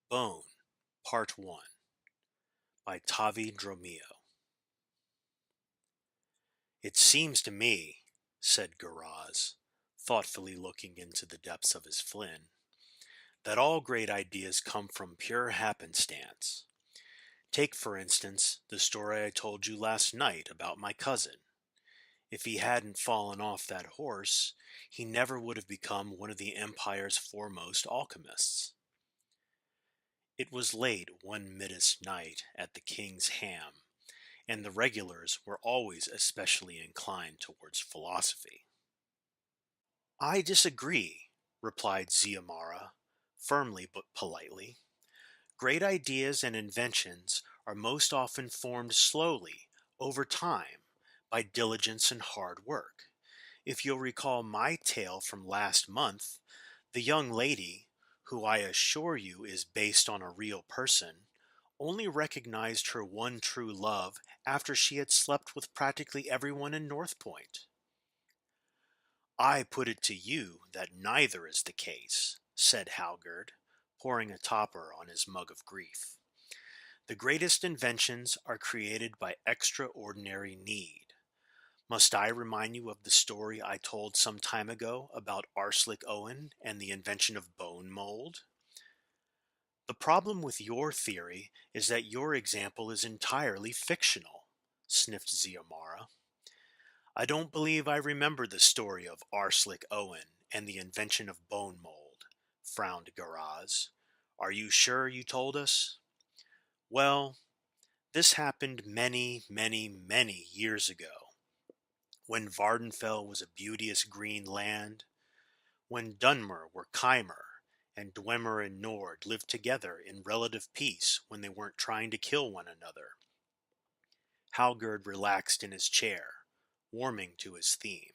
Bone, Part 1 by Tavi Dromio. It seems to me, said Garaz, thoughtfully looking into the depths of his flint, that all great ideas come from pure happenstance. Take, for instance, the story I told you last night about my cousin. If he hadn't fallen off that horse, he never would have become one of the Empire's foremost alchemists. It was late one Midas night at the King's Ham, and the regulars were always especially inclined towards philosophy. I disagree, replied Ziamara, firmly but politely. Great ideas and inventions are most often formed slowly, over time, by diligence and hard work. If you'll recall my tale from last month, the young lady, who I assure you is based on a real person, only recognized her one true love after she had slept with practically everyone in North Point. I put it to you that neither is the case, said Halgerd, pouring a topper on his mug of grief. The greatest inventions are created by extraordinary need. Must I remind you of the story I told some time ago about Arslick Owen and the invention of bone mold? The problem with your theory is that your example is entirely fictional, sniffed Ziamara. I don't believe I remember the story of Arslick Owen and the invention of bone mold, frowned Garaz. Are you sure you told us? Well, this happened many, many, many years ago, when Vardenfell was a beauteous green land, when Dunmer were Chimer, and Dwemer and Nord lived together in relative peace when they weren't trying to kill one another. Halgerd relaxed in his chair, warming to his theme.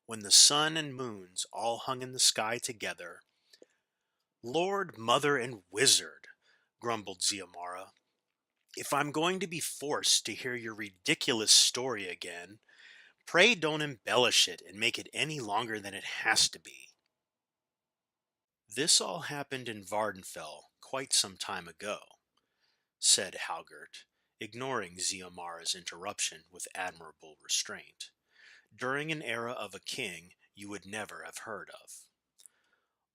When the sun and moons all hung in the sky together, Lord, Mother, and Wizard, grumbled Ziamara, if I'm going to be forced to hear your ridiculous story again, pray don't embellish it and make it any longer than it has to be. This all happened in Vardenfell quite some time ago, said Halgert, ignoring Ziamara's interruption with admirable restraint, during an era of a king you would never have heard of.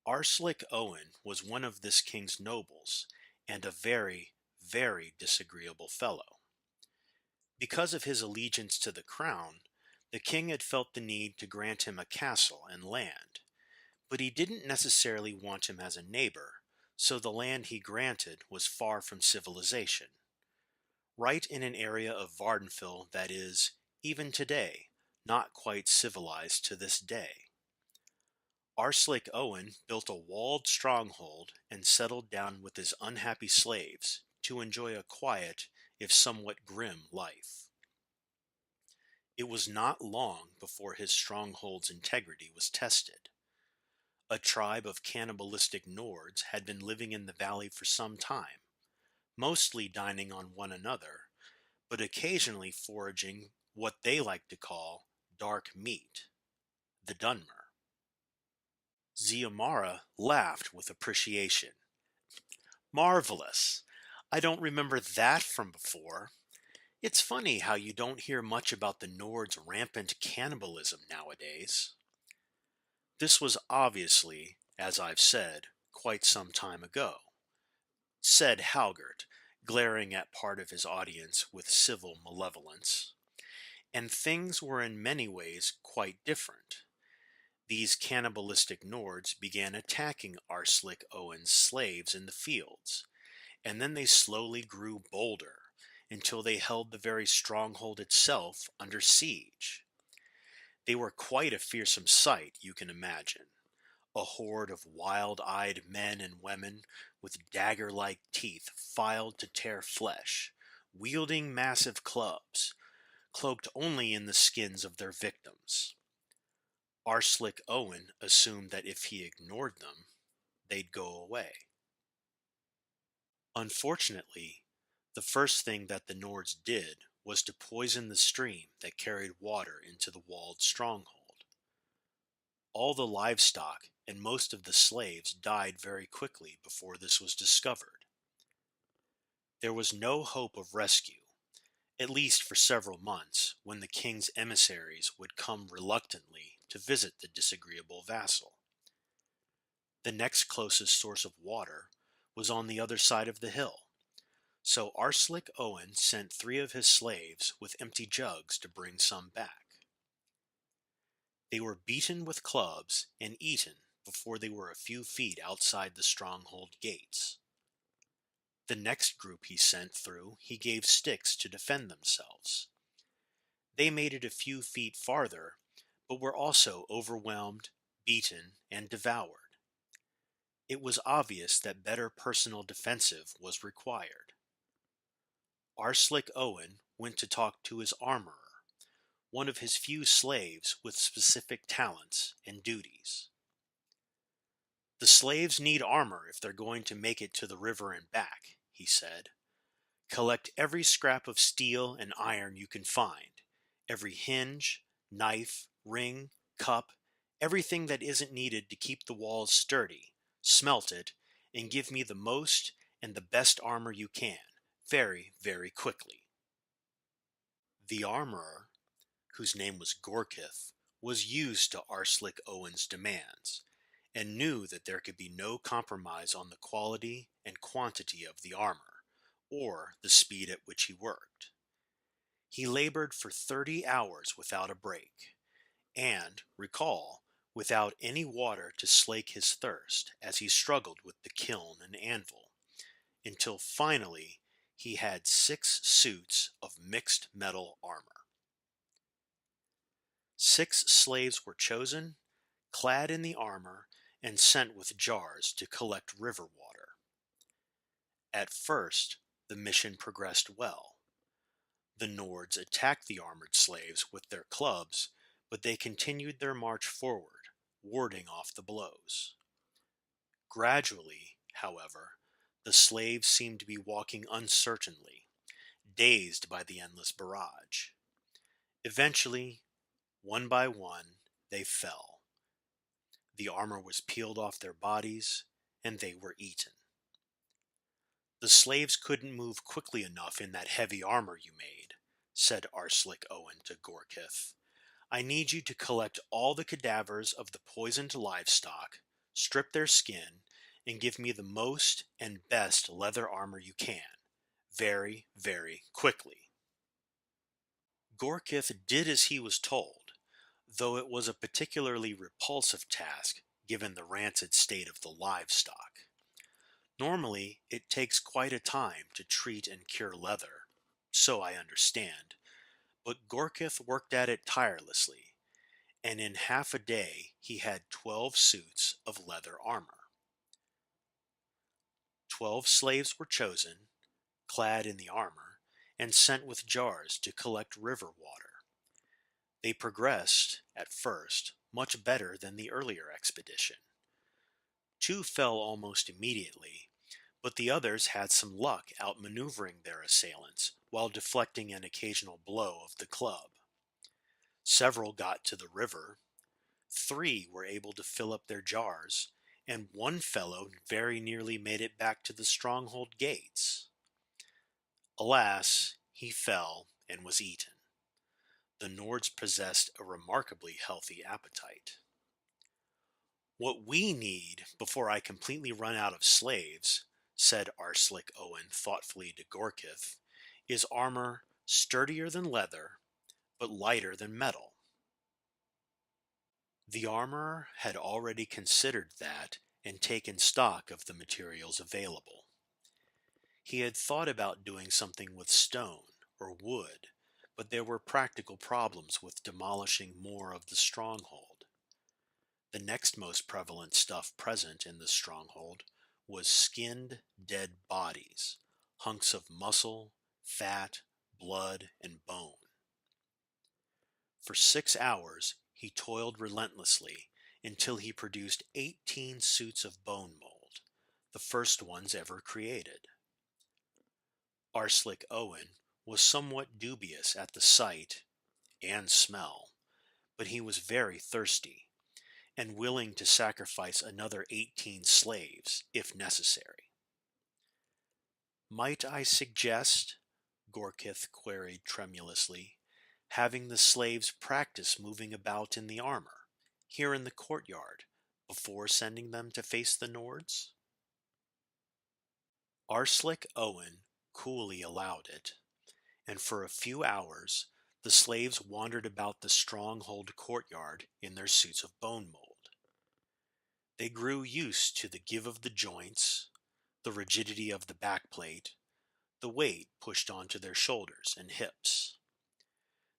Arslick Owen was one of this king's nobles, and a very, very disagreeable fellow. Because of his allegiance to the crown, the king had felt the need to grant him a castle and land, but he didn't necessarily want him as a neighbor, so the land he granted was far from civilization. Right in an area of Vardenfell that is, even today, not quite civilized to this day. Arslick Owen built a walled stronghold and settled down with his unhappy slaves to enjoy a quiet, if somewhat grim, life. It was not long before his stronghold's integrity was tested. A tribe of cannibalistic Nords had been living in the valley for some time, mostly dining on one another, but occasionally foraging what they liked to call dark meat, the Dunmer. Ziamara laughed with appreciation. Marvelous! I don't remember that from before. It's funny how you don't hear much about the Nord's rampant cannibalism nowadays. This was obviously, as I've said, quite some time ago, said Halgert, glaring at part of his audience with civil malevolence. And things were in many ways quite different. These cannibalistic Nords began attacking Arslick Owen's slaves in the fields, and then they slowly grew bolder, until they held the very stronghold itself under siege. They were quite a fearsome sight, you can imagine. A horde of wild-eyed men and women with dagger-like teeth filed to tear flesh, wielding massive clubs, cloaked only in the skins of their victims. Arslick Owen assumed that if he ignored them, they'd go away. Unfortunately, the first thing that the Nords did was to poison the stream that carried water into the walled stronghold. all the livestock and most of the slaves died very quickly before this was discovered. There was no hope of rescue, at least for several months, when the king's emissaries would come reluctantly to visit the disagreeable vassal. The next closest source of water was on the other side of the hill, so Arslick Owen sent 3 of his slaves with empty jugs to bring some back. They were beaten with clubs and eaten before they were a few feet outside the stronghold gates. The next group he sent through he gave sticks to defend themselves. They made it a few feet farther, but were also overwhelmed, beaten, and devoured. It was obvious that better personal defensive was required. Arslick Owen went to talk to his armorer, one of his few slaves with specific talents and duties. "The slaves need armor if they're going to make it to the river and back," he said. "Collect every scrap of steel and iron you can find, every hinge, knife, ring, cup, everything that isn't needed to keep the walls sturdy. Smelt it, and give me the most and the best armor you can, very, very quickly." The armorer, whose name was Gorkith, was used to Arslick Owen's demands, and knew that there could be no compromise on the quality and quantity of the armor, or the speed at which he worked. He labored for 30 hours without a break, and, recall, without any water to slake his thirst as he struggled with the kiln and anvil, until finally he had 6 suits of mixed metal armor. 6 slaves were chosen, clad in the armor, and sent with jars to collect river water. At first, the mission progressed well. The Nords attacked the armored slaves with their clubs, but they continued their march forward, warding off the blows. Gradually, however, the slaves seemed to be walking uncertainly, dazed by the endless barrage. Eventually, one by one, they fell. The armor was peeled off their bodies, and they were eaten. "The slaves couldn't move quickly enough in that heavy armor you made," said Arslick Owen to Gorkith. "I need you to collect all the cadavers of the poisoned livestock, strip their skin, and give me the most and best leather armor you can, very, very quickly." Gorkith did as he was told, though it was a particularly repulsive task given the rancid state of the livestock. Normally, it takes quite a time to treat and cure leather, so I understand, but Gorkith worked at it tirelessly, and in half a day he had 12 suits of leather armor. 12 slaves were chosen, clad in the armor, and sent with jars to collect river water. They progressed, at first, much better than the earlier expedition. 2 fell almost immediately, but the others had some luck outmaneuvering their assailants while deflecting an occasional blow of the club. Several got to the river, 3 were able to fill up their jars, and 1 fellow very nearly made it back to the stronghold gates. Alas, he fell and was eaten. The Nords possessed a remarkably healthy appetite. "What we need before I completely run out of slaves," said Arslick Owen thoughtfully to Gorkith, "is armor sturdier than leather, but lighter than metal." The armorer had already considered that and taken stock of the materials available. He had thought about doing something with stone or wood, but there were practical problems with demolishing more of the stronghold. The next most prevalent stuff present in the stronghold was skinned dead bodies, hunks of muscle, fat, blood, and bone. For 6 hours he toiled relentlessly until he produced 18 suits of bone mold, the first ones ever created. Arslick Owen was somewhat dubious at the sight and smell, but he was very thirsty, and willing to sacrifice another 18 slaves if necessary. "Might I suggest," Gorkith queried tremulously, "having the slaves practice moving about in the armor, here in the courtyard, before sending them to face the Nords?" Arslick Owen coolly allowed it, and for a few hours the slaves wandered about the stronghold courtyard in their suits of bone mold. They grew used to the give of the joints, the rigidity of the backplate, the weight pushed onto their shoulders and hips.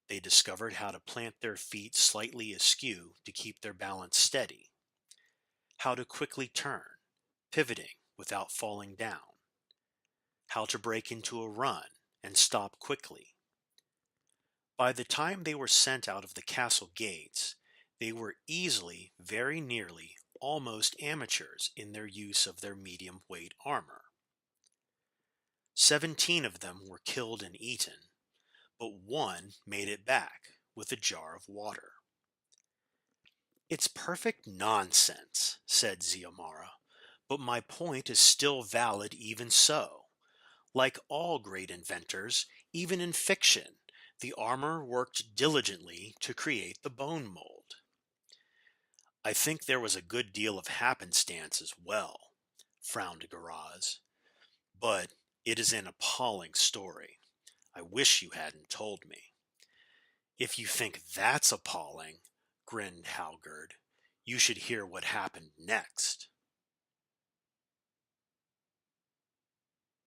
They discovered how to plant their feet slightly askew to keep their balance steady, how to quickly turn, pivoting without falling down, how to break into a run and stop quickly. By the time they were sent out of the castle gates, they were easily, very nearly, almost amateurs in their use of their medium-weight armor. 17 of them were killed and eaten, but one made it back with a jar of water. "It's perfect nonsense," said Ziamara, "but my point is still valid even so. Like all great inventors, even in fiction, the armor worked diligently to create the bone mold." "I think there was a good deal of happenstance as well," frowned Garaz, "but it is an appalling story. I wish you hadn't told me." "If you think that's appalling," grinned Halgerd, "you should hear what happened next."